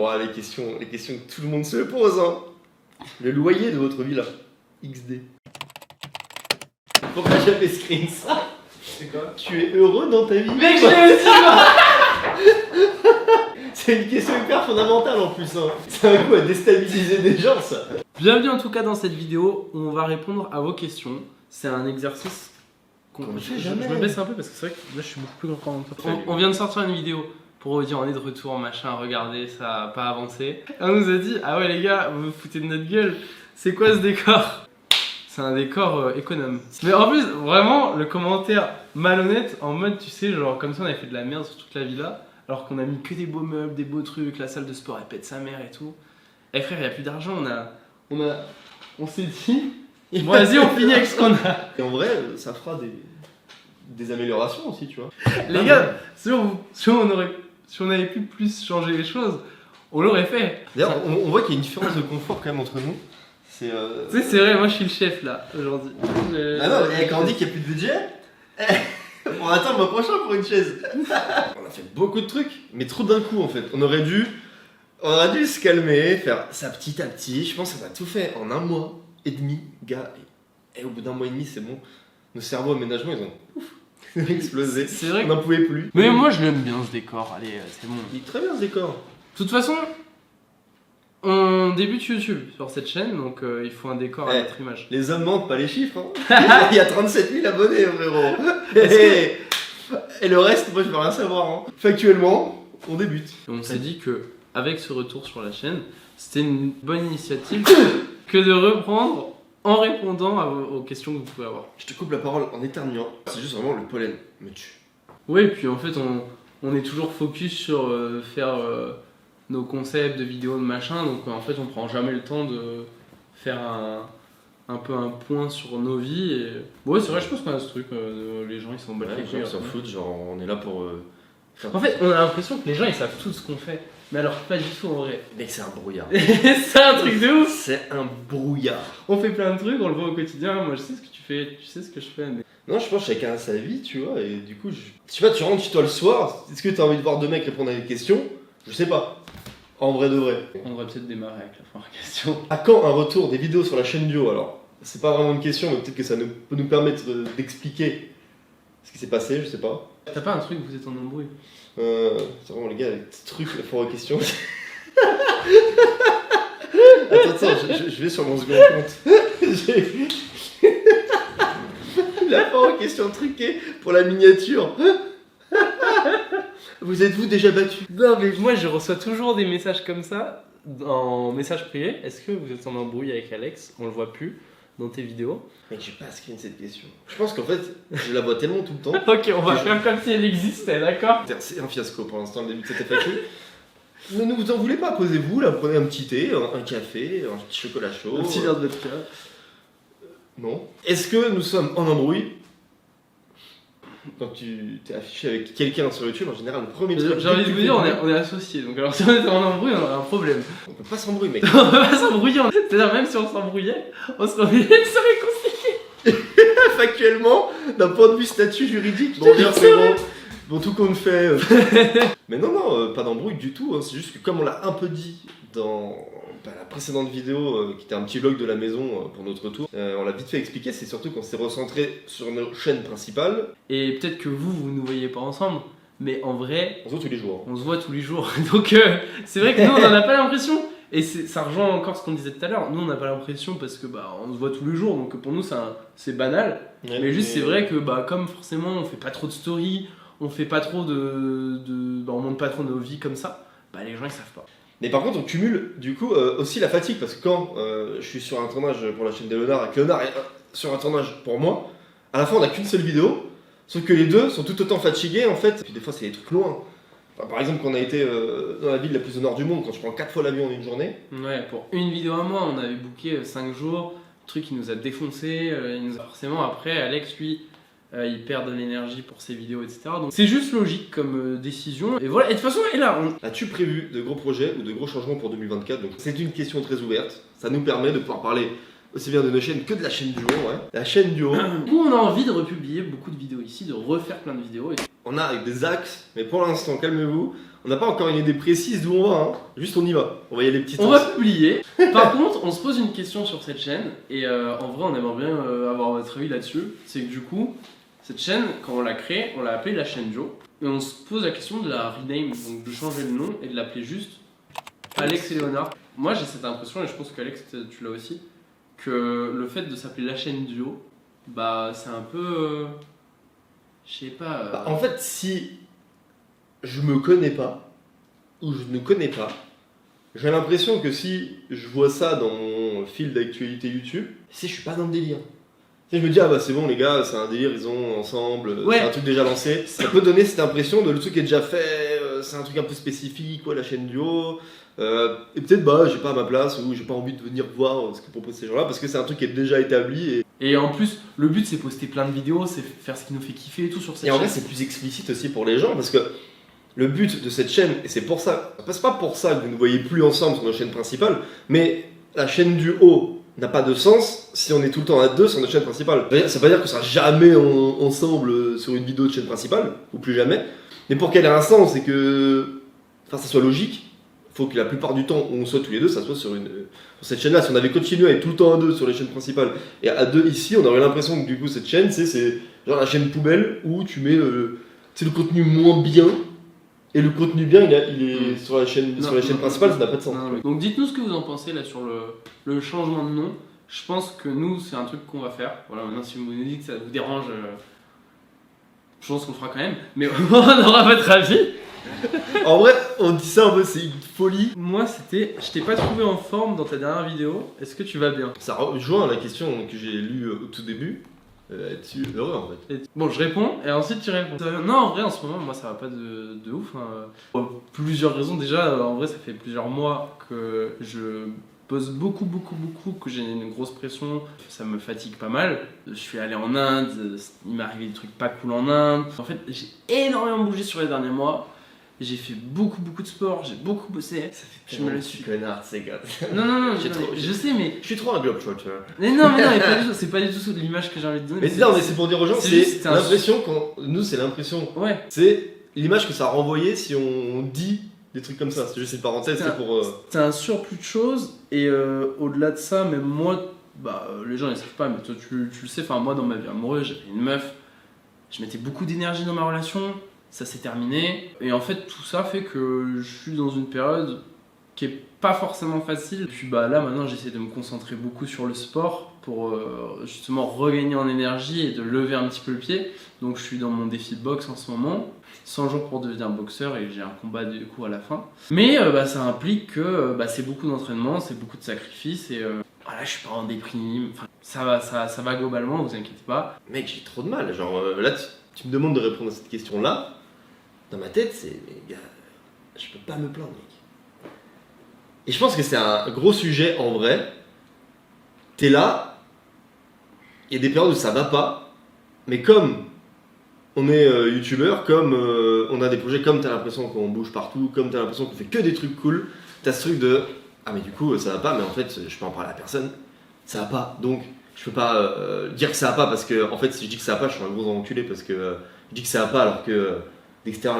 Bon, les questions que tout le monde se pose, hein. Le loyer de votre villa. XD. Pourquoi j'avais screen ça? C'est quoi? Tu es heureux dans ta vie? Mec, je l'ai aussi moi. C'est une question hyper fondamentale en plus, hein. C'est un coup à déstabiliser des gens, ça. Bienvenue en tout cas dans cette vidéo où on va répondre à vos questions. C'est un exercice qu'on fait je jamais. me baisse un peu parce que c'est vrai que là je suis beaucoup plus grand en toi. On vient de sortir une vidéo pour vous dire on est de retour, machin, regardez, ça a pas avancé. On nous a dit ah ouais les gars, vous vous foutez de notre gueule, c'est quoi ce décor? C'est un décor économe. Mais en plus, vraiment, le commentaire malhonnête en mode, tu sais, genre comme ça on avait fait de la merde sur toute la villa, alors qu'on a mis que des beaux meubles, des beaux trucs, la salle de sport elle pète sa mère et tout. Eh frère, il y a plus d'argent, on s'est dit, bon vas-y on finit avec ce qu'on a. Et en vrai, ça fera des améliorations aussi, tu vois. Les gars, si on avait pu plus changer les choses, on l'aurait fait. D'ailleurs, on voit qu'il y a une différence de confort quand même entre nous. Tu sais, c'est vrai, moi je suis le chef là, aujourd'hui. Ah non, et quand on dit qu'il n'y a plus de budget, on attend le mois prochain pour une chaise. On a fait beaucoup de trucs, mais trop d'un coup en fait. On aurait dû se calmer, faire ça petit à petit. Je pense qu'on a tout fait en 1 mois et demi, gars. Et au bout d'1 mois et demi, c'est bon. Nos cerveaux aménagement, ils ont explosé. C'est vrai. On n'en pouvait plus. Mais moi je l'aime bien ce décor, allez, c'est bon. Il est très bien ce décor. De toute façon, on débute YouTube sur cette chaîne, donc il faut un décor à notre image. Les hommes mentent, pas les chiffres. Hein. Il y a 37 000 abonnés, frérot. Et le reste, moi je veux rien savoir. Hein. Factuellement, on débute. Et on s'est dit que avec ce retour sur la chaîne, c'était une bonne initiative que de reprendre en répondant aux questions que vous pouvez avoir. Je te coupe la parole en éternuant. C'est juste vraiment le pollen me tue. Oui, puis en fait, on est toujours focus sur faire nos concepts de vidéos, de machin, donc en fait, on prend jamais le temps de faire un peu un point sur nos vies. Et... ouais, c'est vrai, je pense qu'on a ce truc, les gens ils s'en battent les couilles. Ils s'en foutent, genre on est là pour. En fait, on a l'impression que les gens ils savent tout ce qu'on fait, mais alors pas du tout en vrai. Mec, c'est un brouillard. C'est un truc de ouf! C'est un brouillard. On fait plein de trucs, on le voit au quotidien. Moi, je sais ce que tu fais, tu sais ce que je fais. Mais... non, je pense que chacun a sa vie, tu vois, et du coup, je sais pas, tu rentres chez toi le soir, est-ce que t'as envie de voir 2 mecs répondre à des questions? Je sais pas. En vrai de vrai. On devrait peut-être démarrer avec la première question. À quand un retour des vidéos sur la chaîne Duo alors? C'est pas vraiment une question, mais peut-être que ça peut nous permettre d'expliquer ce qui s'est passé, je sais pas. T'as pas un truc où vous êtes en embrouille? C'est vraiment les gars, les petits trucs là, pour aux questions. Attends, je vais sur mon second compte. La fin aux questions truquées pour la miniature. Vous êtes-vous déjà battu? Non, mais moi je reçois toujours des messages comme ça en message privé. Est-ce que vous êtes en embrouille avec Alex? On le voit plus dans tes vidéos. Mec, j'ai pas screen cette question. Je pense qu'en fait, je la vois tellement tout le temps. Ok, on va faire comme si elle existait, d'accord? C'est un fiasco pour l'instant, le début de cette FAQ. Ne vous en voulez pas, posez-vous, là, prenez un petit thé, un café, un petit chocolat chaud. Un petit verre de vodka. Non. Est-ce que nous sommes en embrouille? Quand tu t'es affiché avec quelqu'un sur YouTube, en général, le premier truc. J'ai envie de vous dire, on est associés, donc alors si on était en embrouille, on aurait un problème. On peut pas s'embrouiller, mec. On peut pas s'embrouiller, c'est-à-dire même si on s'embrouillait, on se réconcilier. Factuellement, d'un point de vue statut juridique, bon, bien c'est bon. Bon, tout compte fait. Mais non, pas d'embrouille du tout. Hein. C'est juste que comme on l'a un peu dit dans la précédente vidéo, qui était un petit vlog de la maison pour notre retour, on l'a vite fait expliquer, c'est surtout qu'on s'est recentré sur nos chaînes principales. Et peut-être que vous ne nous voyez pas ensemble, mais en vrai... on se voit tous les jours. On se voit tous les jours. Donc c'est vrai que nous, on n'en a pas l'impression. Et ça rejoint encore ce qu'on disait tout à l'heure. Nous, on n'a pas l'impression parce que on se voit tous les jours, donc pour nous, c'est banal. Ouais, mais juste, c'est vrai que comme forcément, on fait pas trop de stories, on fait pas trop on montre pas trop nos vies comme ça, les gens ils savent pas. Mais par contre on cumule du coup aussi la fatigue parce que quand je suis sur un tournage pour la chaîne de Léonard et que Léonard est sur un tournage pour moi, à la fin on a qu'une seule vidéo, sauf que les deux sont tout autant fatigués en fait. Et puis des fois c'est des trucs loin. Enfin, par exemple quand on a été dans la ville la plus au nord du monde, quand je prends 4 fois l'avion en une journée. Ouais, pour une vidéo à moi on avait booké 5 jours, le truc il nous a défoncé, forcément après Alex lui... il perd de l'énergie pour ses vidéos, etc. Donc c'est juste logique comme décision. Et voilà, et de toute façon, et là, as-tu prévu de gros projets ou de gros changements pour 2024? Donc c'est une question très ouverte. Ça nous permet de pouvoir parler aussi bien de nos chaînes que de la chaîne Duo, ouais. La chaîne Duo. Nous, on a envie de republier beaucoup de vidéos ici, de refaire plein de vidéos. on a avec des axes, mais pour l'instant, calmez-vous. On n'a pas encore une idée précise d'où on va, hein. Juste on y va. On va y aller petit. On va publier. Par contre, on se pose une question sur cette chaîne et en vrai, on aimerait bien avoir votre avis là-dessus. C'est que du coup, cette chaîne, quand on l'a créée, on l'a appelée la chaîne Joe. Et on se pose la question de la rename, donc de changer le nom et de l'appeler juste Alex et Léonard. Moi, j'ai cette impression, et je pense qu'Alex, tu l'as aussi, que le fait de s'appeler la chaîne Duo, bah, c'est un peu. Je sais pas. Bah, en fait, si je me connais pas, ou je ne connais pas, j'ai l'impression que si je vois ça dans mon fil d'actualité YouTube, si je suis pas dans le délire. Si je me dis, ah bah c'est bon les gars, c'est un délire, ils ont ensemble, Ouais. c'est un truc déjà lancé, ça peut donner cette impression de le truc est déjà fait, c'est un truc un peu spécifique, quoi, la chaîne duo. Et peut-être bah j'ai pas à ma place ou j'ai pas envie de venir voir ce que proposent ces gens-là parce que c'est un truc qui est déjà établi. Et en plus, le but c'est poster plein de vidéos, c'est faire ce qui nous fait kiffer et tout sur cette Et en chaîne. vrai, c'est plus explicite aussi pour les gens parce que le but de cette chaîne, et c'est pour ça, c'est pas pour ça que vous ne voyez plus ensemble sur nos chaînes principales, mais la chaîne du haut n'a pas de sens si on est tout le temps à deux sur notre chaîne principale. Ça veut pas dire que ça sera jamais ensemble sur une vidéo de chaîne principale, ou plus jamais, mais pour qu'elle ait un sens et que ça soit logique, il faut que la plupart du temps où on soit tous les deux, ça soit sur cette chaîne-là. Si on avait continué à être tout le temps à deux sur les chaînes principales et à deux ici, on aurait l'impression que du coup cette chaîne, c'est genre la chaîne poubelle où tu mets le contenu moins bien. Et le contenu bien, il est sur la chaîne, principale, ça n'a pas de sens. Non, donc dites-nous ce que vous en pensez là sur le changement de nom. Je pense que nous, c'est un truc qu'on va faire. Voilà, maintenant si vous nous dites que ça vous dérange, je pense qu'on le fera quand même. Mais on aura votre avis. En vrai, on dit ça un peu, c'est une folie. Moi, je t'ai pas trouvé en forme dans ta dernière vidéo. Est-ce que tu vas bien? Ça rejoint la question que j'ai lue au tout début. Es-tu heureux en fait? Bon, je réponds et ensuite tu réponds. Non, en vrai, en ce moment, moi ça va pas de ouf. Hein. Pour plusieurs raisons. Déjà, en vrai, ça fait plusieurs mois que je bosse beaucoup, que j'ai une grosse pression. Ça me fatigue pas mal. Je suis allé en Inde, il m'est arrivé des trucs pas cool en Inde. En fait, j'ai énormément bougé sur les derniers mois. J'ai fait beaucoup de sport, j'ai beaucoup bossé. Je me le suis connard, ces gars. Non, je sais, mais. Je suis trop un globetrotter. Mais non, mais pas du tout, c'est pas du tout l'image que j'ai envie de donner. Mais non, mais c'est pour dire aux gens, c'est l'impression nous, c'est l'impression. Ouais. C'est l'image que ça a renvoyé si on dit des trucs comme ça. C'est juste une parenthèse, c'est pour. T'as un surplus de choses, et au-delà de ça, même moi, les gens ils savent pas, mais toi tu le sais, enfin, moi dans ma vie amoureuse, j'avais une meuf, je mettais beaucoup d'énergie dans ma relation. Ça s'est terminé, et en fait tout ça fait que je suis dans une période qui est pas forcément facile. Et puis là maintenant j'essaie de me concentrer beaucoup sur le sport pour justement regagner en énergie et de lever un petit peu le pied. Donc je suis dans mon défi boxe en ce moment, 100 jours pour devenir boxeur, et j'ai un combat du coup à la fin. Mais ça implique que c'est beaucoup d'entraînement, c'est beaucoup de sacrifices, et voilà, je suis pas en déprime, enfin, ça va globalement, vous inquiétez pas. Mec, j'ai trop de mal, genre là tu me demandes de répondre à cette question là. Dans ma tête, c'est, mais gars, je peux pas me plaindre, mec. Et je pense que c'est un gros sujet en vrai. T'es là, il y a des périodes où ça va pas, mais comme on est youtubeur, comme on a des projets, comme t'as l'impression qu'on bouge partout, comme t'as l'impression qu'on fait que des trucs cool, t'as ce truc de ah, mais du coup ça va pas, mais en fait je peux en parler à personne, ça va pas, donc je peux pas dire que ça va pas parce que en fait si je dis que ça va pas, je suis un gros enculé parce que je dis que ça va pas alors que. D'extérieur,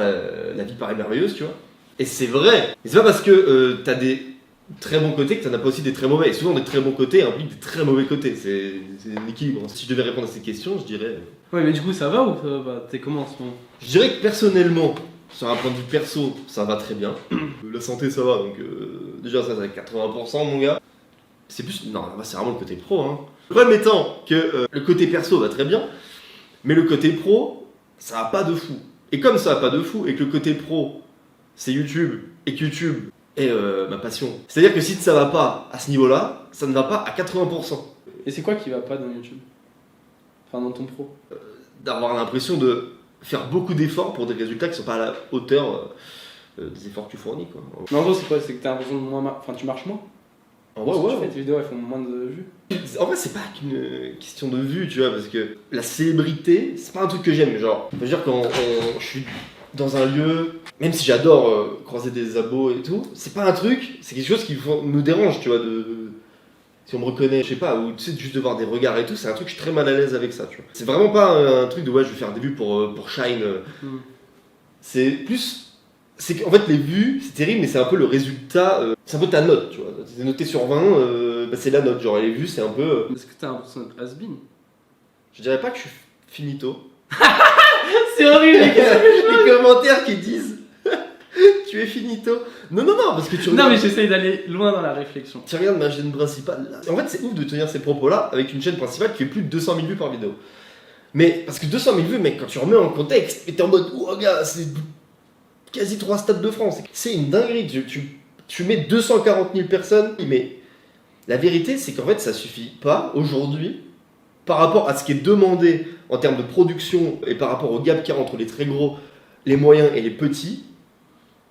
la vie paraît merveilleuse, tu vois. Et c'est vrai. Et c'est pas parce que t'as des très bons côtés que t'en as pas aussi des très mauvais. Et souvent, des très bons côtés impliquent des très mauvais côtés. C'est un équilibre. Si je devais répondre à cette question, je dirais. Ouais, mais du coup, ça va ou ça va pas? T'es comment en ce moment? Je dirais que personnellement, sur un point de vue perso, ça va très bien. La santé, ça va. Donc, déjà, ça, c'est à 80%, mon gars. C'est plus. Non, c'est vraiment le côté pro. Hein. Le problème étant que le côté perso va très bien, mais le côté pro, ça va pas de fou. Et comme ça va pas de fou, et que le côté pro, c'est YouTube, et que YouTube est ma passion. C'est-à-dire que si ça va pas à ce niveau-là, ça ne va pas à 80%. Et c'est quoi qui va pas dans YouTube? Enfin, dans ton pro? D'avoir l'impression de faire beaucoup d'efforts pour des résultats qui sont pas à la hauteur des efforts que tu fournis, quoi. Mais en gros, c'est quoi? C'est que t'as l'impression de moins... Enfin, tu marches moins? Ouais. Tu fais tes vidéos, elles font moins de vues? En vrai, c'est pas qu'une question de vue, tu vois, parce que la célébrité, c'est pas un truc que j'aime. Genre, je veux dire, quand je suis dans un lieu, même si j'adore croiser des abos et tout, c'est pas un truc, c'est quelque chose qui me dérange, tu vois, si on me reconnaît, je sais pas, ou tu sais, juste de voir des regards et tout, c'est un truc, je suis très mal à l'aise avec ça, tu vois. C'est vraiment pas un truc de ouais, je vais faire des vues pour Shine. C'est plus... C'est qu'en fait, les vues, c'est terrible, mais c'est un peu le résultat... c'est un peu ta note, tu vois. C'est noté sur 20, bah, c'est la note. Genre, les vues, c'est un peu... Est-ce que t'as l'impression d'être has-been? Je dirais pas que je suis finito. C'est horrible. Les commentaires qui disent... tu es finito. Non, parce que tu regardes... Non, mais j'essaye d'aller loin dans la réflexion. Tu regardes ma chaîne principale, là. En fait, c'est ouf de tenir ces propos-là avec une chaîne principale qui fait plus de 200 000 vues par vidéo. Mais, parce que 200 000 vues, mec, quand tu remets en contexte, et t'es en mode, oh gars, c'est quasi 3 stades de France. C'est une dinguerie. Tu mets 240 000 personnes, mais la vérité, c'est qu'en fait, ça suffit pas aujourd'hui, par rapport à ce qui est demandé en termes de production et par rapport au gap qu'il y a entre les très gros, les moyens et les petits.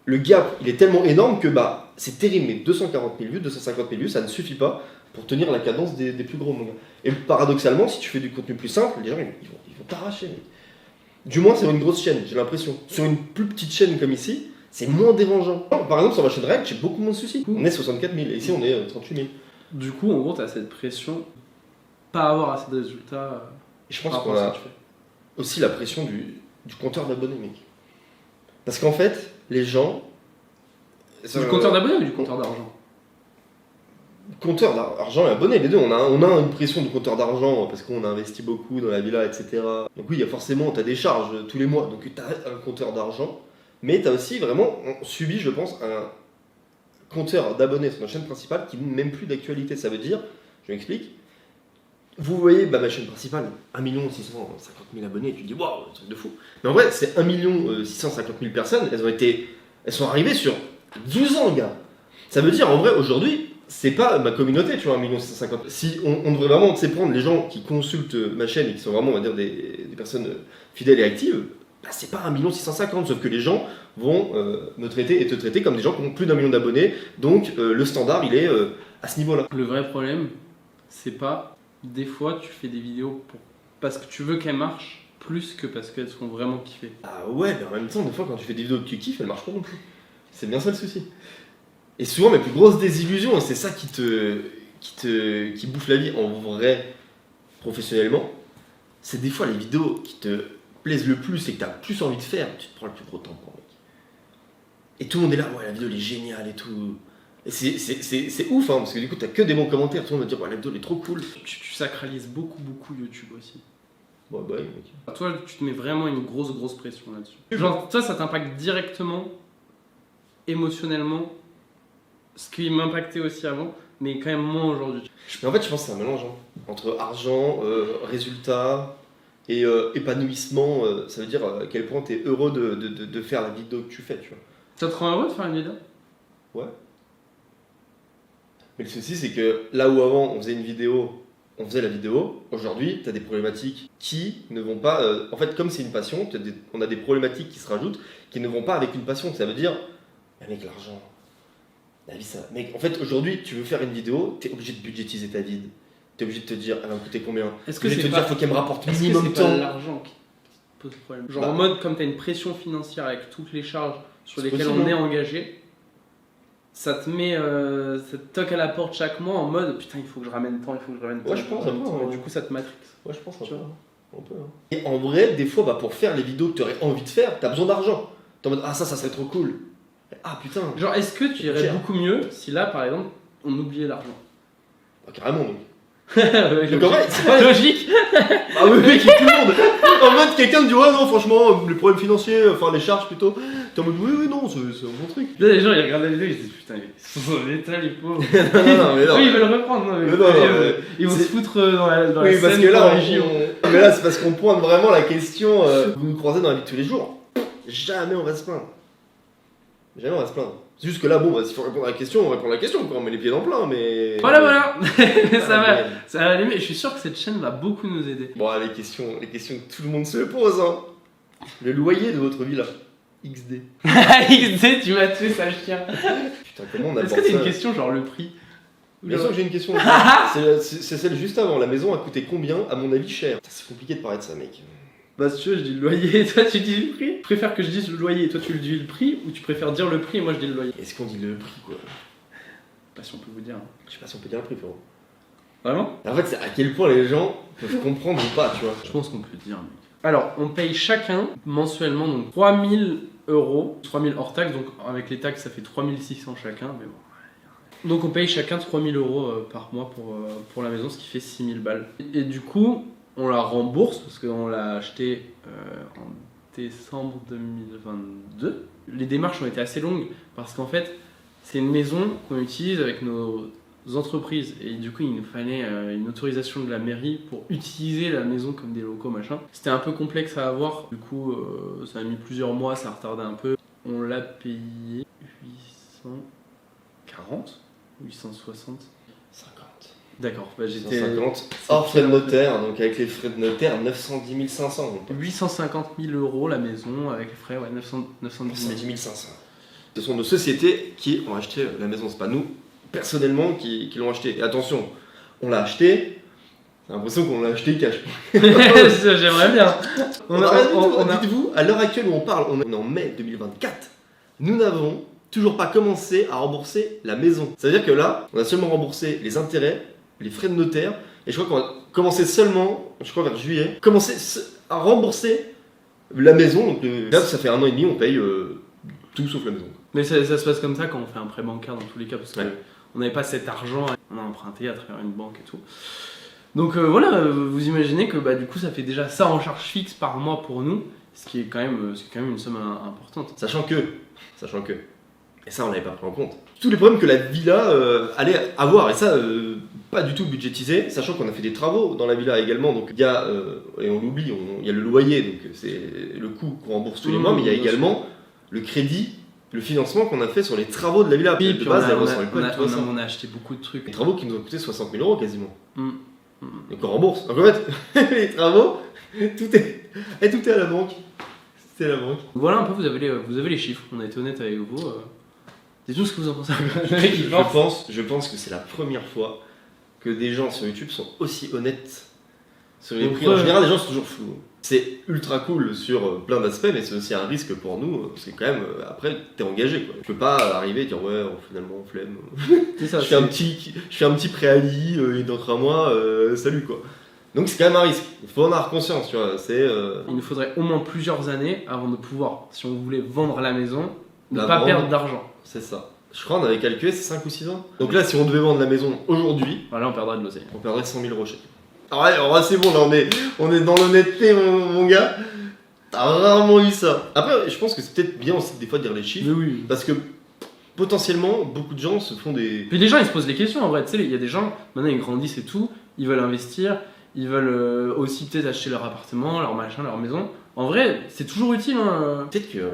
Le gap, il est tellement énorme que bah, c'est terrible, mais 240 000 vues, 250 000 vues, ça ne suffit pas pour tenir la cadence des plus gros mangas. Et paradoxalement, si tu fais du contenu plus simple, les gens ils vont t'arracher. Du moins sur une grosse chaîne, j'ai l'impression. Sur une plus petite chaîne comme ici, c'est moins dérangeant. Par exemple, sur ma chaîne React, j'ai beaucoup moins de soucis. On est 64 000, et ici on est 38 000. Du coup, en gros, t'as cette pression, pas avoir assez de résultats. Et je pense qu'on a aussi la pression du compteur d'abonnés, mec. Parce qu'en fait, les gens... Du compteur d'abonnés ou du compteur d'argent? Compteur d'argent et abonnés, les deux. On a une pression de compteur d'argent parce qu'on a investi beaucoup dans la villa, etc. Donc oui, il y a forcément, tu as des charges tous les mois, donc tu as un compteur d'argent. Mais tu as aussi vraiment subi, je pense, un compteur d'abonnés sur ma chaîne principale qui n'a même plus d'actualité. Ça veut dire, je m'explique, vous voyez ma chaîne principale, 1 650 000 abonnés, tu te dis waouh, un truc de fou. Mais en vrai, c'est 1 650 000 personnes, elles sont arrivées sur 12 ans, gars. Ça veut dire, en vrai, aujourd'hui, c'est pas ma communauté, tu vois, 1 650 000. Si on devrait vraiment prendre les gens qui consultent ma chaîne et qui sont vraiment, on va dire, des personnes fidèles et actives, bah, c'est pas 1 650 000, sauf que les gens vont me traiter et te traiter comme des gens qui ont plus d'1 million d'abonnés. Donc, le standard, il est à ce niveau-là. Le vrai problème, c'est pas... Des fois, tu fais des vidéos parce que tu veux qu'elles marchent plus que parce qu'elles sont vraiment kiffées. Ah ouais, mais en même temps, des fois, quand tu fais des vidéos que tu kiffes, elles marchent pas non plus. C'est bien ça le souci. Et souvent, mes plus grosses désillusions, et c'est ça qui bouffe la vie en vrai, professionnellement, c'est des fois les vidéos qui te plaisent le plus et que tu as plus envie de faire, tu te prends le plus gros tampon, mec. Et tout le monde est là, ouais, la vidéo elle est géniale et tout. Et c'est ouf, hein, parce que du coup, t'as que des bons commentaires, tout le monde va dire, ouais, la vidéo elle est trop cool. Tu sacralises beaucoup YouTube aussi. Ouais, bah oui, mec. Toi, tu te mets vraiment une grosse pression là-dessus. Genre, toi, ça t'impacte directement, émotionnellement, ce qui m'impactait aussi avant, mais quand même moins aujourd'hui. Mais en fait, je pense que c'est un mélange hein, entre argent, résultat et épanouissement. Ça veut dire à quel point t'es heureux de faire la vidéo que tu fais, tu vois. Ça te rend heureux de faire une vidéo? Ouais. Mais le souci, c'est que là où avant on faisait une vidéo, on faisait la vidéo, aujourd'hui, tu as des problématiques qui ne vont pas. En fait, comme c'est une passion, on a des problématiques qui se rajoutent qui ne vont pas avec une passion. Ça veut dire, mec, l'argent, la vie, ça. Mec, en fait, aujourd'hui, tu veux faire une vidéo, tu es obligé de budgétiser ta vie. Tu es obligé de te dire, elle va me coûter combien? Est-ce que c'est te dire, faut qu'elle me rapporte minimum temps. C'est pas l'argent qui pose problème. Genre bah, en mode, comme tu as une pression financière avec toutes les charges sur lesquelles possible, on est engagé. Ça te met, ça te toque à la porte chaque mois en mode putain, il faut que je ramène tant, il faut que je ramène tant. Ouais, je pense un peu. Du coup, ça te matrix. Ouais, je pense un peu. On peut, hein. Et en vrai, des fois, bah, pour faire les vidéos que tu aurais envie de faire, tu as besoin d'argent. T'es en mode, ah, ça serait trop cool. Ah putain. Genre, est-ce que tu irais beaucoup mieux si là, par exemple, on oubliait l'argent? Bah, carrément, donc. Ouais, donc en vrai, c'est pas logique. Ah oui, mec, tout le monde. En mode, quelqu'un te dit, ouais, non, franchement, les problèmes financiers, enfin les charges plutôt. T'es en mode, oui, non, c'est un bon truc. Là, les gens, ils regardent la vidéo, ils se disent, putain, ils sont dans l'état, les pauvres. non, mais non. Oui, ils veulent reprendre. Non, ils vont se foutre dans la oui, scène parce que là, région. Mais là, c'est parce qu'on pointe vraiment la question. Vous nous croisez dans la vie de tous les jours. Jamais on va se plaindre. Jamais on va se plaindre. C'est juste que là, bon, bah, s'il faut répondre à la question, on répond à la question, quoi. On met les pieds dans le plein, mais. Voilà. Ça va aller, mais je suis sûr que cette chaîne va beaucoup nous aider. Bon, les questions que tout le monde se pose, hein. Le loyer de votre villa. XD. XD, tu m'as tué, ça chien. Putain, comment on aborde ça? Est-ce que t'as une question, genre le prix? Bien sûr que j'ai une question. C'est celle juste avant. La maison a coûté combien, à mon avis, cher? C'est compliqué de parler de ça, mec. Bah, si tu veux, je dis le loyer et toi tu dis le prix. Je préfère que je dise le loyer et toi tu dis le prix, ou tu préfères dire le prix et moi je dis le loyer? Est-ce qu'on dit le prix, quoi? Pas si on peut vous dire. Je sais pas si on peut dire le prix, frérot. Vraiment? En fait, c'est à quel point les gens peuvent comprendre ou pas, tu vois. Je pense qu'on peut le dire, mec. Alors, on paye chacun mensuellement donc 3 €, 3000 hors taxes, donc avec les taxes ça fait 3600 chacun, mais bon. Donc on paye chacun 3000 € par mois pour la maison, ce qui fait 6000 balles. Et du coup, on la rembourse parce qu'on l'a acheté en décembre 2022. Les démarches ont été assez longues parce qu'en fait, c'est une maison qu'on utilise avec nos entreprises et du coup il nous fallait une autorisation de la mairie pour utiliser la maison comme des locaux machin. C'était un peu complexe à avoir, du coup ça a mis plusieurs mois, ça a retardé un peu. On l'a payé 840 ou 860 50. D'accord, bah j'étais 150 hors frais de notaire, donc avec les frais de notaire 910 500. Donc 850 000 € la maison avec les frais, ouais 910 000. 500. Ce sont nos sociétés qui ont acheté la maison, c'est pas nous personnellement qui l'ont acheté. Et attention, on l'a acheté, j'ai l'impression qu'on l'a acheté cash. J'aimerais bien. Dites-vous, à l'heure actuelle où on parle, on est en mai 2024, nous n'avons toujours pas commencé à rembourser la maison. C'est-à-dire que là, on a seulement remboursé les intérêts, les frais de notaire, et je crois qu'on va commencer seulement, je crois vers juillet, commencer à rembourser la maison. Donc là, ça fait 1 an et demi, on paye tout sauf la maison. Mais ça se passe comme ça quand on fait un prêt bancaire dans tous les cas, parce qu'on Ouais. n'avait pas cet argent, on a emprunté à travers une banque et tout. Donc voilà, vous imaginez que bah, du coup ça fait déjà ça en charge fixe par mois pour nous, ce qui est quand même une somme importante. Sachant que, et ça on l'avait pas pris en compte, tous les problèmes que la villa allait avoir, et ça pas du tout budgétisé, sachant qu'on a fait des travaux dans la villa également, donc il y a, et on l'oublie, il y a le loyer, donc c'est le coût qu'on rembourse tous les mois, mais il y a également le crédit, le financement qu'on a fait sur les travaux de la villa. Oui, De puis base, on a acheté beaucoup de trucs. des travaux qui nous ont coûté 60 000 € quasiment. Mm. Donc on rembourse. Donc en fait, les travaux, tout est à la banque. C'est à la banque. Voilà un peu, vous avez les chiffres, on a été honnête avec vous. Dites-nous ce que vous en pensez. Je pense que c'est la première fois que des gens sur YouTube sont aussi honnêtes sur les prix. En général, les gens sont toujours flous. C'est ultra cool sur plein d'aspects, mais c'est aussi un risque pour nous, parce que quand même, après, t'es engagé, quoi. Tu peux pas arriver et dire ouais, finalement, flemme. C'est ça, je fais un petit préavis, et dans 3 mois, salut, quoi. Donc c'est quand même un risque. Il faut en avoir conscience, tu vois. Il nous faudrait au moins plusieurs années avant de pouvoir, si on voulait vendre la maison, ne La pas vendre. perdre d'argent. C'est ça. Je crois qu'on avait calculé, c'est 5 ou 6 ans. Donc là, si on devait vendre la maison aujourd'hui, Voilà, on perdra de l'oseille. on perdrait 100 000 € chacun. Ah ouais, alors là, c'est bon, là on est dans l'honnêteté, mon gars. T'as rarement eu ça. Après, je pense que c'est peut-être bien aussi des fois de dire les chiffres, Mais oui. parce que potentiellement, beaucoup de gens se font des... Puis les gens ils se posent les questions en vrai, tu sais, il y a des gens, maintenant ils grandissent et tout, ils veulent investir, ils veulent aussi peut-être acheter leur appartement, leur machin, leur maison. En vrai, c'est toujours utile. Hein. Peut-être que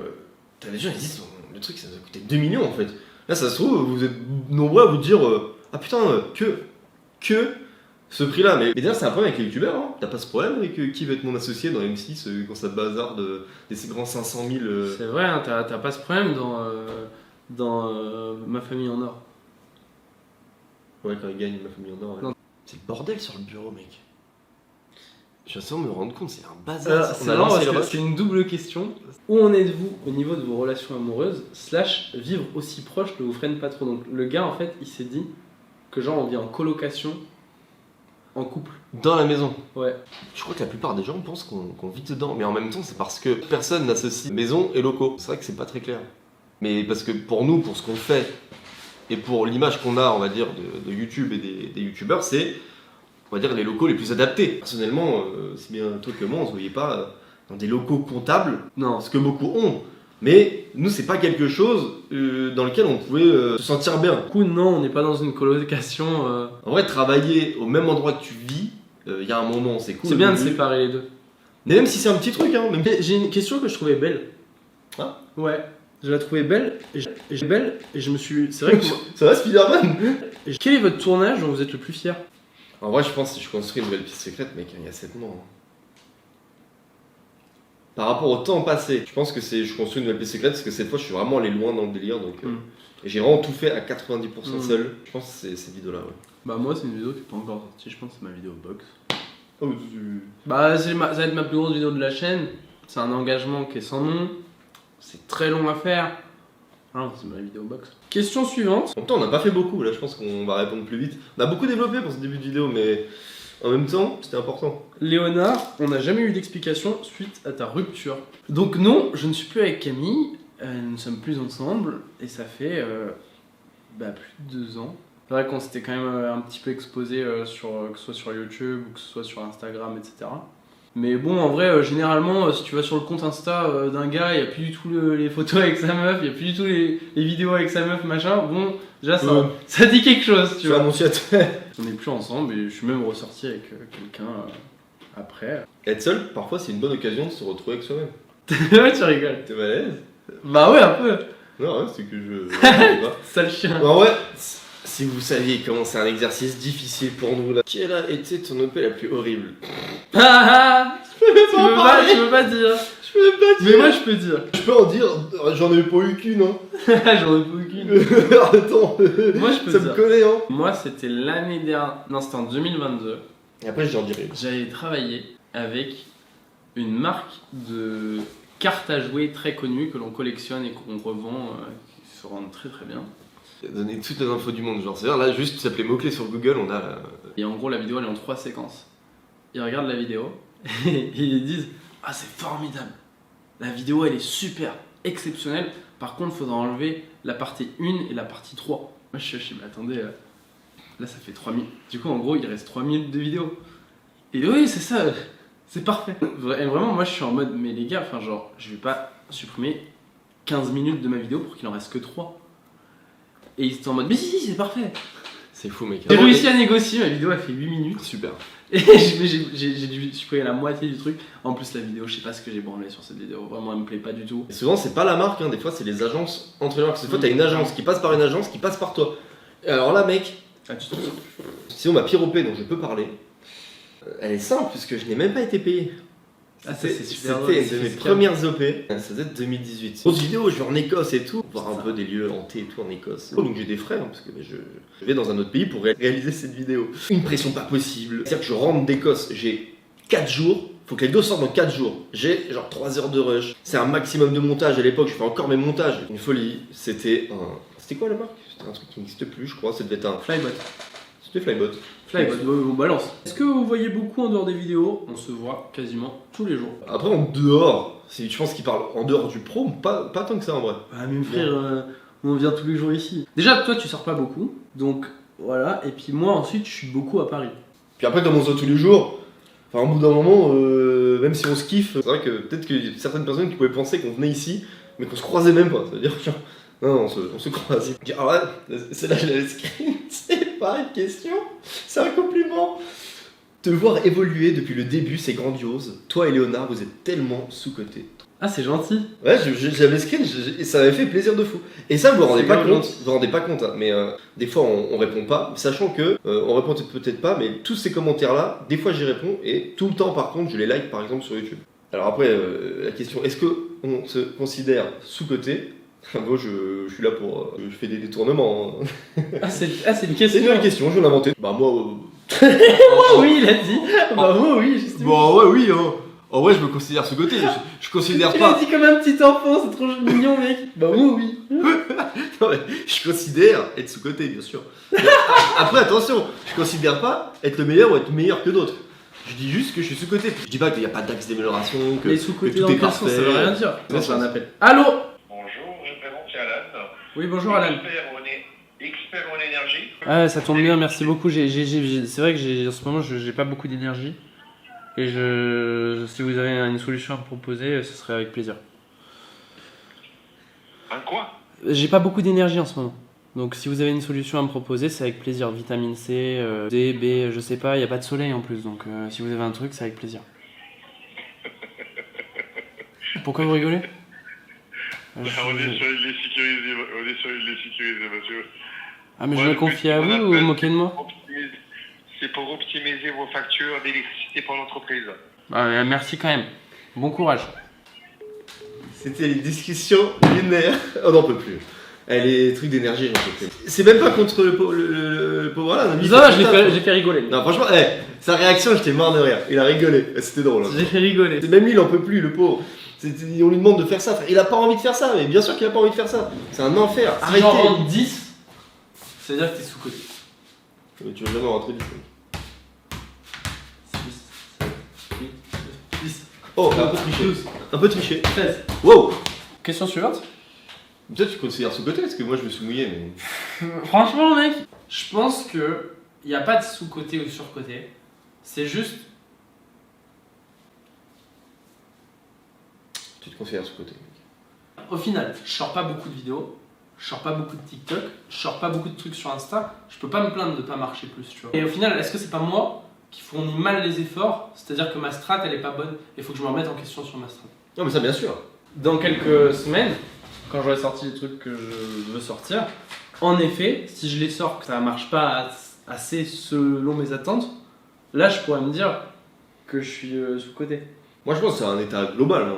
t'as des gens qui disent, le truc ça nous a coûté 2 millions en fait. Là, ça se trouve, vous êtes nombreux à vous dire, ah putain, que ce prix-là. Mais d'ailleurs, c'est un problème avec les youtubeurs, hein. T'as pas ce problème avec qui va être mon associé dans M6 quand ça bazarde des grands 500 000. C'est vrai, hein, t'as pas ce problème dans Ma famille en or. Ouais, quand il gagne ma famille en or. Ouais. Non. C'est le bordel sur le bureau, mec. Je viens de me rendre compte, c'est un bazar. C'est marrant parce que c'est une double question. Où en êtes-vous au niveau de vos relations amoureuses / vivre aussi proche ne vous freine pas trop? Donc le gars en fait il s'est dit que genre on vit en colocation en couple. Dans la maison. Ouais. Je crois que la plupart des gens pensent qu'on vit dedans, mais en même temps c'est parce que personne n'associe maison et locaux. C'est vrai que c'est pas très clair. Mais parce que pour nous, pour ce qu'on fait, et pour l'image qu'on a, on va dire, de YouTube et des youtubeurs, c'est, on va dire, les locaux les plus adaptés. Personnellement, c'est bien toi que moi, on se voyait pas dans des locaux comptables, Non. ce que beaucoup ont. Mais nous, c'est pas quelque chose dans lequel on pouvait se sentir bien. Du coup non, on n'est pas dans une colocation. En vrai, travailler au même endroit que tu vis, il y a un moment, c'est cool. C'est bien de séparer les deux. Mais même si c'est un petit truc, hein. Même... J'ai une question que je trouvais belle. Ah. Ouais. Je la trouvais belle et je me suis. C'est vrai que. Ça va, Spider-Man? Quel est votre tournage dont vous êtes le plus fier? En vrai, je pense que si je construis une nouvelle piste secrète, mec, il y a 7 mois. Hein. Par rapport au temps passé, je pense que je construis une nouvelle piste secrète parce que cette fois, je suis vraiment allé loin dans le délire. Donc, et j'ai vraiment tout fait à 90% seul. Je pense que c'est cette vidéo-là, ouais. Bah, moi, c'est une vidéo qui n'est pas encore sortie. Je pense que c'est ma vidéo box. Oh, Bah, ça va être ma plus grosse vidéo de la chaîne. C'est un engagement qui est sans nom. C'est très long à faire. Ah, c'est ma vidéo box. Question suivante. En même temps, on n'a pas fait beaucoup. Là, je pense qu'on va répondre plus vite. On a beaucoup développé pour ce début de vidéo, mais en même temps, c'était important. Léonard, on n'a jamais eu d'explication suite à ta rupture. Donc non, je ne suis plus avec Camille. nous ne sommes plus ensemble et ça fait plus de 2 ans. C'est vrai qu'on s'était quand même un petit peu exposé que ce soit sur YouTube ou que ce soit sur Instagram, etc. Mais bon, en vrai, généralement, si tu vas sur le compte Insta d'un gars, il n'y a plus du tout les photos avec sa meuf, il n'y a plus du tout les vidéos avec sa meuf, machin. Bon, déjà, ça dit quelque chose, tu vois. mon chat. On n'est plus ensemble et je suis même ressorti avec quelqu'un après. Être seul, parfois, c'est une bonne occasion de se retrouver avec soi-même. Ouais, tu rigoles. T'es malaise? Bah ouais, un peu. Non, ouais, c'est que je. Sale chien. En vrai, si vous saviez comment c'est un exercice difficile pour nous là. Quelle a été ton OP la plus horrible? Tu veux pas dire. Je peux même pas dire. Mais moi je peux dire. Je peux en dire, j'en ai pas eu qu'une, hein. J'en ai pas aucune. Attends, Moi je peux ça dire. me connaît, hein. Moi c'était l'année dernière. Non, c'était en 2022. Et après, j'en dirai. J'avais travaillé avec une marque de cartes à jouer très connue que l'on collectionne et qu'on revend, qui se rendent très très bien. Donner toutes les infos du monde, genre, c'est-à-dire là, juste s'appeler mots-clés sur Google, on a. Et en gros, la vidéo elle est en 3 séquences. Ils regardent la vidéo et ils disent: ah, c'est formidable, la vidéo elle est super, exceptionnelle. Par contre, il faudra enlever la partie 1 et la partie 3. Moi je suis, mais attendez, là ça fait 3 minutes. Du coup, en gros, il reste 3 minutes de vidéo. Et oui, c'est ça, c'est parfait. Vraiment, moi je suis en mode, mais les gars, enfin, genre, je vais pas supprimer 15 minutes de ma vidéo pour qu'il en reste que 3. Et ils étaient en mode, mais si, c'est parfait. C'est fou, mec. J'ai réussi à négocier, ma vidéo a fait 8 minutes. Super. Et j'ai dû supprimer la moitié du truc. En plus, la vidéo, je sais pas ce que j'ai branlé sur cette vidéo. Vraiment, elle me plaît pas du tout. Et souvent, c'est pas la marque, hein. Des fois, c'est les agences entre les marques. Des fois, t'as une agence qui passe par une agence qui passe par toi. Et alors là, mec, Tu te sens. sinon, ma pire OP dont je peux parler, elle est simple puisque je n'ai même pas été payé. Ah, ça, c'est super drôle, C'était c'est une de mes fiscal. premières OP. Ça faisait 2018. Grosse vidéo, je vais en Écosse et tout, voir un peu des lieux hantés et tout en Écosse. Donc j'ai des frais, hein, parce que je vais dans un autre pays pour réaliser cette vidéo. Une pression pas possible. C'est-à-dire que je rentre d'Écosse, j'ai 4 jours. Faut que les deux sortent dans 4 jours. J'ai genre 3 heures de rush. C'est un maximum de montage. À l'époque, je fais encore mes montages. Une folie. C'était quoi la marque? C'était un truc qui n'existe plus, je crois. Ça devait être un. Flybot. C'était Flybot. Flybot, on balance. Est-ce que vous voyez beaucoup en dehors des vidéos? On se voit quasiment tous les jours. Après, en dehors, je pense qu'il parle en dehors du pro, pas tant que ça en vrai. Ah, mais frère, on vient tous les jours ici. Déjà, toi, tu sors pas beaucoup. Donc, voilà. Et puis moi, ensuite, je suis beaucoup à Paris. Puis après, comme on se voit tous les jours, enfin, au bout d'un moment, même si on se kiffe, c'est vrai que peut-être qu'il y a certaines personnes qui pouvaient penser qu'on venait ici, mais qu'on se croisait même pas. C'est-à-dire, genre, non, on se croise. Alors là, celle-là, je l'avais screen, c'est pas une question, c'est un compliment. Te voir évoluer depuis le début, c'est grandiose. Toi et Léonard, vous êtes tellement sous-cotés. Ah, c'est gentil. Ouais, j'avais screen, et ça m'avait fait plaisir de fou. Et ça, vous vous rendez C'est pas grave compte, gentil. vous vous rendez pas compte, hein, mais des fois on répond pas, sachant que on répond peut-être pas, mais tous ces commentaires-là, des fois j'y réponds, et tout le temps par contre, je les like par exemple sur YouTube. Alors après, la question, est-ce qu'on se considère sous-coté? Moi je suis là pour. Je fais des détournements. Hein. Ah, c'est une C'est question. une nouvelle question, je viens d'inventer. Bah moi. Moi, oui, il a dit. Bah, moi, oui, justement. Bon, ouais, oui, hein. En vrai, je me considère sous-coté. Je considère Tu l'as pas. dit comme un petit enfant, c'est trop mignon, mec. Bah, moi, oui. Non, mais je considère être sous-coté, bien sûr. Mais après, attention, je considère pas être le meilleur ou être meilleur que d'autres. Je dis juste que je suis sous-coté. Je dis pas qu'il n'y a pas d'axe d'amélioration, que, Les que sous-côtés tout dans est le sens, parfait. ça veut rien dire. Ouais, C'est un ça. appel. Allô? Bonjour, je me présente, c'est Alan. Oui, bonjour, Alan. Expert en énergie. Ah, ça tombe bien, merci beaucoup. C'est vrai que en ce moment, j'ai pas beaucoup d'énergie. Et si vous avez une solution à me proposer, ce serait avec plaisir. Un quoi? J'ai pas beaucoup d'énergie en ce moment. Donc si vous avez une solution à me proposer, c'est avec plaisir. Vitamine C, D, B, je sais pas, il n'y a pas de soleil en plus. Donc si vous avez un truc, c'est avec plaisir. Pourquoi vous rigolez? On est sur les sécurisés, monsieur. Ah, mais je Ouais, me confie à on vous ou vous appelle- vous moquez de moi? C'est pour optimiser vos factures d'électricité pour l'entreprise. Ah, merci quand même. Bon courage. C'était les discussions lunaires. Oh, on n'en peut plus. Les trucs d'énergie, j'en peux plus. C'est même pas contre le pauvre Alan. Ça va, j'ai fait rigoler. Non, franchement, sa réaction, j'étais mort de rire. Il a rigolé. C'était drôle. Hein. J'ai fait rigoler. Même lui, il en peut plus, le pauvur. On lui demande de faire ça. Frère. Il a pas envie de faire ça, mais bien sûr qu'il a pas envie de faire ça. C'est un enfer. Si Arrêtez. j'en rentre 10, c'est-à-dire que t'es sous-côté. Tu vas jamais rentrer du coup. 6, 7, 8, 10. Oh, un peu triché. Un peu triché. 13. Wow. Question suivante. Peut-être tu considères sous-côté, parce que moi je me suis mouillé, mais. Franchement, mec, je pense que il n'y a pas de sous-côté ou sur-côté. C'est juste. Tu te considères sous-côté. Au final, je sors pas beaucoup de vidéos, je sors pas beaucoup de TikTok, je sors pas beaucoup de trucs sur Insta, je peux pas me plaindre de pas marcher plus, tu vois. Et au final, est-ce que c'est pas moi qui fournis mal les efforts? C'est-à-dire que ma strat, elle est pas bonne, il faut que je me remette en question sur ma strat. Non, mais ça, bien sûr. Dans quelques semaines, quand j'aurai sorti les trucs que je veux sortir, en effet, si je les sors, que ça marche pas assez selon mes attentes, là je pourrais me dire que je suis sous-côté. Moi je pense que c'est un état global, hein,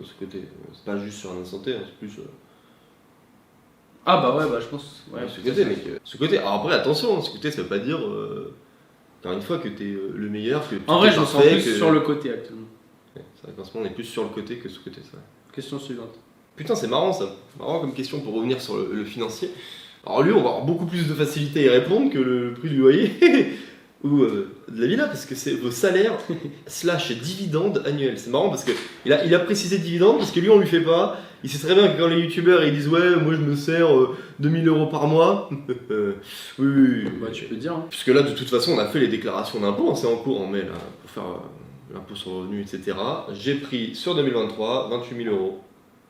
ce côté. C'est pas juste sur un instant T, hein, c'est plus. Ah bah ouais, bah je pense. Ouais, ce côté, mec. Ce côté. Alors après, attention, ce côté, ça veut pas dire. Encore une fois que t'es le meilleur, que. En vrai, je me sens plus sur le côté actuellement. Ouais, c'est vrai qu'en ce moment, on est plus sur le côté que sous côté, c'est vrai. Question suivante. Putain, c'est marrant ça. Marrant comme question pour revenir sur le financier. Alors lui, on va avoir beaucoup plus de facilité à y répondre que le prix du loyer ou de la villa, parce que c'est vos salaires slash dividendes annuels. C'est marrant parce que il a précisé dividendes parce que lui, on lui fait pas. Il sait très bien que quand les youtubeurs ils disent ouais, moi je me sers 2000 € par mois. Oui. Bah tu peux dire. Hein. Puisque là, de toute façon, on a fait les déclarations d'impôts, hein, c'est en cours en mai là, pour faire l'impôt sur le revenu, etc. J'ai pris sur 2023 28 000 €.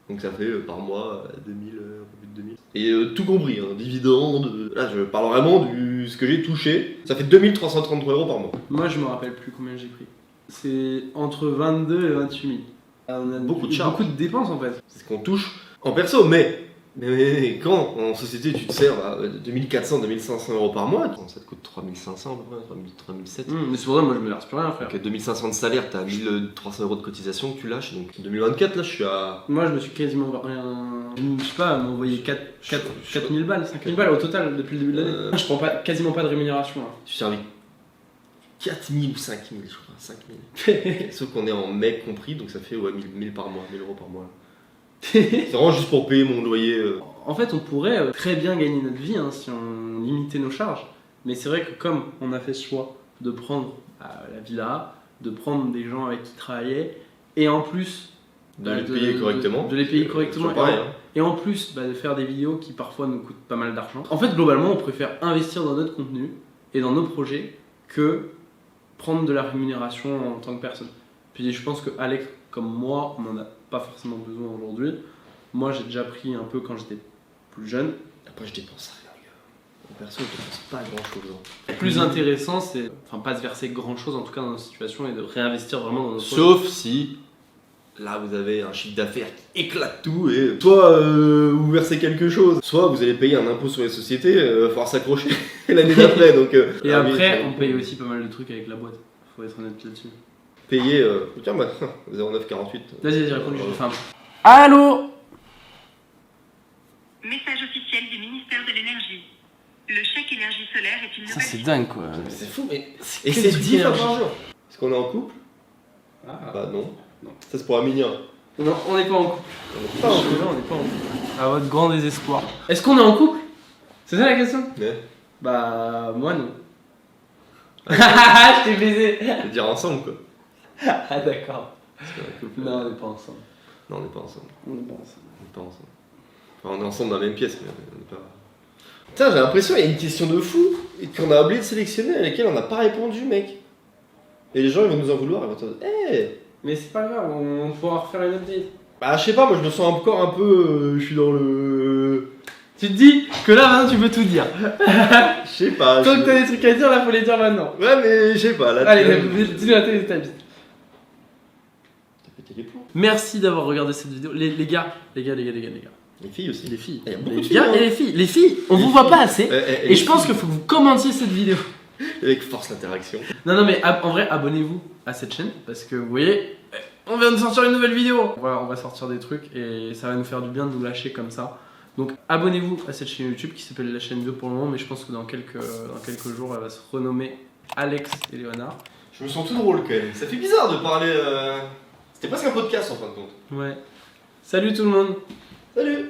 Donc ça fait par mois 2000, un peu plus de 2000. Et tout compris, hein, dividendes. Là, je parle vraiment de ce que j'ai touché. Ça fait 2333 € par mois. Moi, je me rappelle plus combien j'ai pris. C'est entre 22 et 28 000. On a Beaucoup de charges. Beaucoup de dépenses en fait. C'est ce qu'on touche en perso, mais quand en société tu te sers à 2400, 2500 € par mois, ça te coûte 3500 à peu près, 3700. Mais c'est pour ça, moi je me verse plus rien, frère. Donc 2500 de salaire, t'as 1300 € de cotisation que tu lâches. Donc 2024, là je suis à. Moi je me suis quasiment rien. Je sais pas, m'envoyer 4000 balles, 5000 balles au total depuis le début de l'année. Je prends quasiment pas de rémunération. Là. Je suis servi 4000 ou 5000, je crois, 5000. Sauf qu'on est en mai compris, donc ça fait 1000 par mois, 1000 € par mois. C'est vraiment juste pour payer mon loyer. En fait, on pourrait très bien gagner notre vie hein, si on limitait nos charges. Mais c'est vrai que comme on a fait ce choix de prendre la villa, de prendre des gens avec qui travailler, et en plus de les payer correctement. De les payer correctement. Pareil, hein. Et en plus de faire des vidéos qui parfois nous coûtent pas mal d'argent. En fait, globalement, on préfère investir dans notre contenu et dans nos projets que prendre de la rémunération en tant que personne. Puis je pense que Alex, comme moi, on n'en a pas forcément besoin aujourd'hui. Moi, j'ai déjà pris un peu quand j'étais plus jeune. Après, je dépense rien, les gars. En perso, je dépense pas grand-chose. Hein. Le plus intéressant, c'est pas se verser grand-chose, en tout cas dans nos situations, et de réinvestir vraiment dans nos projets. Sauf si, là, vous avez un chiffre d'affaires qui éclate tout, et soit vous versez quelque chose, soit vous allez payer un impôt sur les sociétés, il va falloir s'accrocher l'année d'après. Donc, et après, on paye aussi pas mal de trucs avec la boîte. Faut être honnête là-dessus. Payer, tiens, bah, 0948. Vas-y, réponds, je vais faire un peu. Allô? Message officiel du ministère de l'énergie. Le chèque énergie solaire est une Ça, nouvelle... c'est dingue quoi. C'est fou, mais. Que Et c'est des 10 fois trucs par jour. Est-ce qu'on est en couple? Bah non. Ça, c'est pour Amélia. Non, on n'est pas en couple. On est pas en couple. On n'est pas en couple. À votre grand désespoir. Est-ce qu'on est en couple? C'est ça la question? Ouais. Bah, moi non. Je t'ai baisé. Je veux dire ensemble, quoi. Ah, d'accord. Parce qu'on est en couple. Non, on n'est pas ensemble. Non, on n'est pas ensemble. On n'est pas ensemble. On n'est pas ensemble. Enfin, on est ensemble dans la même pièce, mais on n'est pas. Putain, j'ai l'impression qu'il y a une question de fou et qu'on a oublié de sélectionner à laquelle on n'a pas répondu, mec. Et les gens, ils vont nous en vouloir. Ils vont te dire, hé! Mais c'est pas grave, on pourra refaire une update. Bah, je sais pas, moi je me sens encore un peu. Je suis dans le. Tu te dis que là, maintenant, tu peux tout dire. Je sais pas. Tant que t'as des trucs à dire, là, faut les dire maintenant. Ouais, mais je sais pas. Là, Allez, dis-le à télé, ta vie. T'as pété les plombs. Merci d'avoir regardé cette vidéo. Les gars. Les filles aussi. Les filles. Il y a beaucoup Les de filles. gars Hein. et les filles. Les filles, on vous voit pas assez. Et Et je pense qu'il faut que vous commentiez cette vidéo. Avec force l'interaction. Non, mais en vrai, abonnez-vous à cette chaîne parce que vous voyez, on vient de sortir une nouvelle vidéo. Voilà, on va sortir des trucs et ça va nous faire du bien de nous lâcher comme ça. Donc abonnez-vous à cette chaîne YouTube qui s'appelle la chaîne 2 pour le moment, mais je pense que dans quelques jours, elle va se renommer Alex et Léonard. Je me sens tout drôle quand même. Ça fait bizarre de parler. C'était presque un podcast en fin de compte. Ouais. Salut tout le monde. Salut!